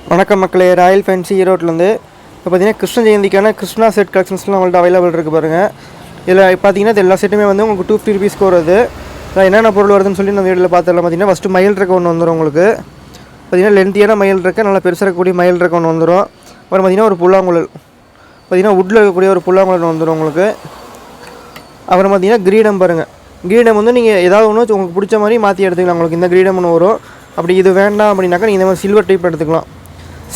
வணக்கம் மக்களே, Royal fancy ஈரோட்லேருந்து. இப்போ பார்த்தீங்கன்னா கிருஷ்ண ஜெயந்திக்கான கிருஷ்ணா செட் கலெக்ஷன்ஸ்லாம் உங்கள்கிட்ட அவைலபிள் இருக்குது பாருங்கள். இதில் பார்த்தீங்கன்னா இது எல்லா செட்டுமே வந்து உங்களுக்கு 250 ருபீஸ்க்கு வருது. என்னென்ன பொருள் வருதுன்னு சொல்லி நம்ம வீடியோவில் பார்த்துடலாம். பார்த்தீங்கன்னா ஃபஸ்ட்டு மயில் இருக்க ஒன்று வந்துடும் உங்களுக்கு. பார்த்தீங்கன்னா லென்த்தியான மயில் இருக்க நல்லா பெருசாக இருக்கக்கூடிய மயில் இருக்க ஒன்று வந்துடும். அப்புறம் பார்த்தீங்கன்னா ஒரு புல்லாங்குழல், பார்த்தீங்கன்னா வுட்டில் இருக்கக்கூடிய ஒரு புல்லாங்குழல் வந்துடும் உங்களுக்கு. அப்புறம் பார்த்தீங்கன்னா கிரீடம் பாருங்கள். கிரீடம் வந்து நீங்கள் ஏதாவது ஒன்று உங்களுக்கு பிடிச்ச மாதிரி மாற்றி எடுத்துக்கலாம். உங்களுக்கு இந்த கிரீடம் ஒன்று வரும். அப்படி இது வேண்டாம் அப்படின்னாக்கா நீங்கள் இந்த மாதிரி சில்வர் டைப் எடுத்துக்கலாம்.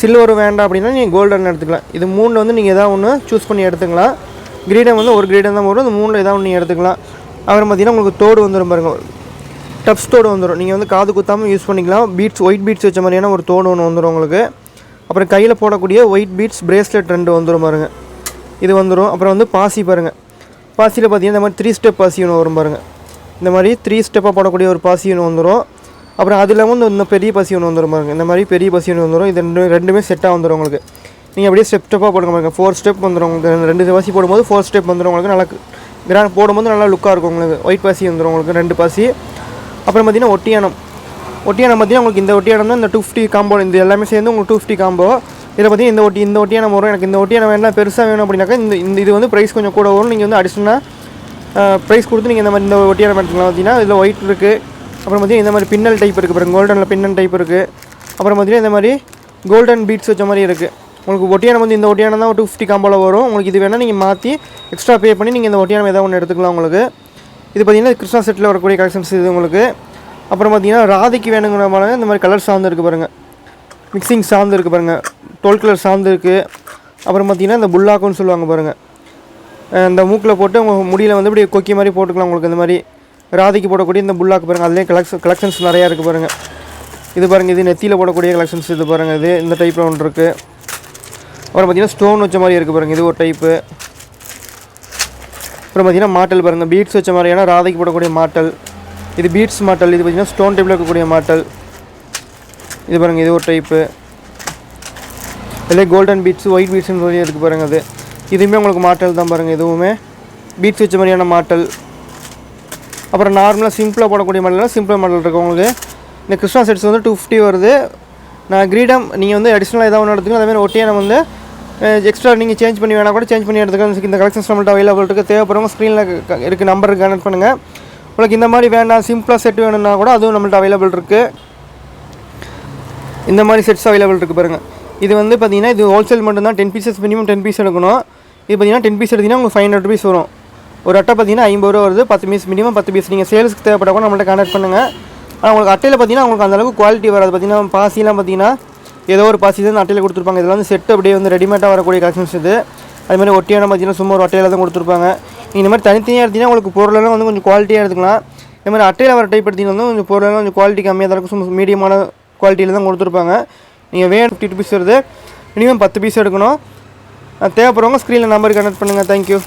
சில்வர் வேண்டாம் அப்படின்னா நீங்கள் கோல்டன் எடுத்துக்கலாம். இது மூணில் வந்து நீங்கள் எதாவது ஒன்று சூஸ் பண்ணி எடுத்துக்கலாம். கிரீடம் வந்து ஒரு கிரீடம் தான் வரும். இந்த மூணில் எதாவது ஒன்று நீங்கள் எடுத்துக்கலாம். அப்புறம் பார்த்தீங்கன்னா உங்களுக்கு தோடு வந்துடும் பாருங்கள். டப்ஸ் தோடு வந்துடும். நீங்கள் வந்து காது குத்தாமல் யூஸ் பண்ணிக்கலாம். பீட்ஸ் ஒயிட் பீட்ஸ் வச்ச மாதிரியான ஒரு தோடு ஒன்று வந்துடும் உங்களுக்கு. அப்புறம் கையில் போடக்கூடிய ஒயிட் பீட்ஸ் பிரேஸ்லெட் 2 வந்துடும் பாருங்கள். இது வந்துடும். அப்புறம் வந்து பாசி பாருங்கள். பாசியில் பார்த்தீங்கன்னா இந்த மாதிரி 3 ஸ்டெப் பாசி ஒன்று வரும் பாருங்கள். இந்த மாதிரி 3 ஸ்டெப்பாக போடக்கூடிய ஒரு பாசி ஒன்று வந்துடும். அப்புறம் அது இல்லாமல் இந்த பெரிய பசி ஒன்று வந்துடும் பாருங்கள். இந்த மாதிரி பெரிய பசி ஒன்று வந்துடும். இது ரெண்டுமே செட்டாக வந்துடும் உங்களுக்கு. நீங்கள் அப்படியே ஸ்டெப்பாக போடுங்க பாருங்கள். 4 ஸ்டெப் வந்துடும் உங்களுக்கு. 2 பசி போடும்போது 4 ஸ்டெப் வந்துடும் உங்களுக்கு. நல்லா கிராண்ட் போடும்போது நல்லா லுக்காக இருக்கும் உங்களுக்கு. ஒயிட் பாசி வந்துடும் உங்களுக்கு 2 பாசி. அப்புறம் பார்த்தீங்கன்னா ஒட்டியானம் பார்த்தீங்கன்னா உங்களுக்கு இந்த ஒட்டியானம் தான் இந்த 250 காம்போ. இந்த எல்லாமே சேர்ந்து உங்களுக்கு 250 காம்போ. இதில் பார்த்தீங்கன்னா இந்த ஒட்டியானம் வரும். எனக்கு இந்த ஒட்டியானம் வேணால் பெருசாக வேணும் அப்படின்னாக்கா இது வந்து ப்ரைஸ் கொஞ்சம் கூட வரும். நீங்கள் வந்து அடிஷ்னலாக ப்ரைஸ் கொடுத்து நீங்கள் இந்த ஒட்டியானம் எடுத்துக்கலாம். பார்த்தீங்கன்னா இதில் ஒயிட் இருக்குது. அப்புறம் பார்த்தீங்கன்னா இந்த மாதிரி பின்னல் டைப் இருக்குது பாருங்கள். கோல்டனில் பின்னல் டைப் இருக்குது. அப்புறம் பார்த்தீங்கன்னா இந்த மாதிரி கோல்டன் பீட்ஸ் வச்ச மாதிரி இருக்குது. உங்களுக்கு ஒட்டியானம் வந்து இந்த ஒட்டியானம் தான் 250 காம்போவில் வரும். உங்களுக்கு இது வேணால் நீங்கள் மாற்றி எக்ஸ்ட்ரா பே பண்ணி நீங்கள் இந்த ஒட்டியானம் ஏதாவது ஒன்று எடுத்துக்கலாம் உங்களுக்கு. இது பார்த்தீங்கன்னா கிருஷ்ணா செட்டில் வரக்கூடிய கலெக்ஷன்ஸ் இது உங்களுக்கு. அப்புறம் பார்த்தீங்கன்னா ராதைக்கு வேணுங்கிற மாதிரி இந்த மாதிரி கலர் சார்ந்து இருக்குது பாருங்கள். மிக்சிங் சார்ந்து இருக்குது பாருங்கள். 12 கலர் சார்ந்து இருக்குது. அப்புறம் பார்த்தீங்கன்னா இந்த புல்லாக்குன்னு சொல்லுவாங்க பாருங்கள். இந்த மூக்கில் போட்டு உங்கள் முடியில் வந்து இப்படி கொக்கி மாதிரி போட்டுக்கலாம் உங்களுக்கு. இந்த மாதிரி ராதைக்கு போடக்கூடிய இந்த புல்லாக்கு பாருங்கள். அதுலேயே கலெக்ஷன்ஸ் நிறையா இருக்குது பாருங்கள். இது பாருங்கள். இது நெத்தியில் போடக்கூடிய கலெக்ஷன்ஸ் இது பாருங்கள். இது இந்த டைப்பில் ஒன்று இருக்குது. அப்புறம் பார்த்தீங்கன்னா ஸ்டோன் வச்ச மாதிரி இருக்குது பாருங்கள். இது ஒரு டைப்பு. அப்புறம் பார்த்தீங்கன்னா மாட்டல் பாருங்கள். பீட்ஸ் வச்ச மாதிரியான ராதைக்கு போடக்கூடிய மாட்டல். இது பீட்ஸ் மாட்டல். இது பார்த்தீங்கன்னா ஸ்டோன் டைப்பில் இருக்கக்கூடிய மாட்டல். இது பாருங்கள். இது ஒரு டைப்பு. இதிலே கோல்டன் பீட்ஸ் ஒயிட் பீட்ஸ்னு சொல்லி இருக்குது பாருங்கள். அது இதுவுமே உங்களுக்கு மாட்டல் தான் பாருங்கள். இதுவுமே பீட்ஸ் வச்ச மாதிரியான மாட்டல். அப்புறம் நார்மலாக சிம்பிளாக போடக்கூடிய மாடலாம் சிம்பிள் மாடல் இருக்குது உங்களுக்கு. இந்த கிருஷ்ணா செட்ஸ் வந்து 250 வருது. நான் கிரீடம் நீங்கள் வந்து அடிஷ்னலாக ஏதாவது ஒன்று எடுத்துக்கலாம். அதேமாதிரி ஒட்டியானம் வந்து எக்ஸ்ட்ரா நீங்கள் சேஞ்ச் பண்ணி வேணால் கூட சேஞ்ச் பண்ணி எடுத்துக்கலாம். இந்த கலெக்ஷன்ஸ் நம்மள்ட்ட அவைலபிள் இருக்குது. தேவைப்படுறவங்க ஸ்க்ரீனில் இருக்குது நம்பருக்கு கனெக்ட் பண்ணுங்கள். உங்களுக்கு இந்த மாதிரி வேண்டாம் சிம்பிளாக செட் வேணும்னா கூட அதுவும் நம்மள்ட்ட அவைலபிள் இருக்குது. இந்த மாதிரி செட்ஸ் அவைலபிள் இருக்குது பாருங்கள். இது வந்து பார்த்தீங்கன்னா இது ஹோல்சேல் மட்டும்தான். 10 பீசஸ் மினிமம் 10 பீஸ் எடுக்கணும். இது பார்த்தீங்கன்னா 10 பீஸ் எடுத்திங்கன்னா உங்களுக்கு 500 ருபீஸ் வரும். ஒரு அட்டை பார்த்தீங்கன்னா 50 ரூபா வருது. 10 பீஸ் மினிமம் 10 பீஸ். நீங்கள் சேல்ஸுக்கு தேவைப்பட கூட நம்மள்ட்ட கான்டாக்ட் பண்ணுங்கள். ஆனால் உங்களுக்கு அட்டையில் பார்த்தீங்கன்னா உங்களுக்கு அந்தளவுக்கு குவாலிட்டி வராது. பார்த்தீங்கன்னா பாசிலாம் பார்த்தீங்கன்னா ஏதோ ஒரு பாசி தான் அட்டையில் கொடுத்துருப்பாங்க. இதில் வந்து செட்டு அப்படியே வந்து ரெடிமேடாக வரக்கூடிய கலெக்ஷன்ஸ் இது. அதுமாதிரி ஒட்டியான பார்த்தீங்கன்னா சும்மா ஒரு அட்டையில் தான் கொடுத்துருப்பாங்க. நீங்கள் இந்த மாதிரி தனித்தனியாக எடுத்தீங்கன்னா உங்களுக்கு பொருளெல்லாம் வந்து கொஞ்சம் குவாலிட்டியாக எடுத்துக்கலாம். இந்த மாதிரி அட்டையில் வர டைப் எடுத்திங்கன்னா வந்து கொஞ்சம் பொருளெல்லாம் கொஞ்சம் குவாலிட்டி கம்மியாக தான் இருக்கும். சும்மா மீடியமான குவாலிட்டியில் தான் கொடுத்துருப்பாங்க. நீங்கள் 50 ருபீஸ் வருது. மினிமம் 10 பீஸ் எடுக்கணும். தேவைப்படுறவங்க ஸ்க்ரீனில் நம்பருக்கு கனெக்ட் பண்ணுங்கள். தேங்க்யூ.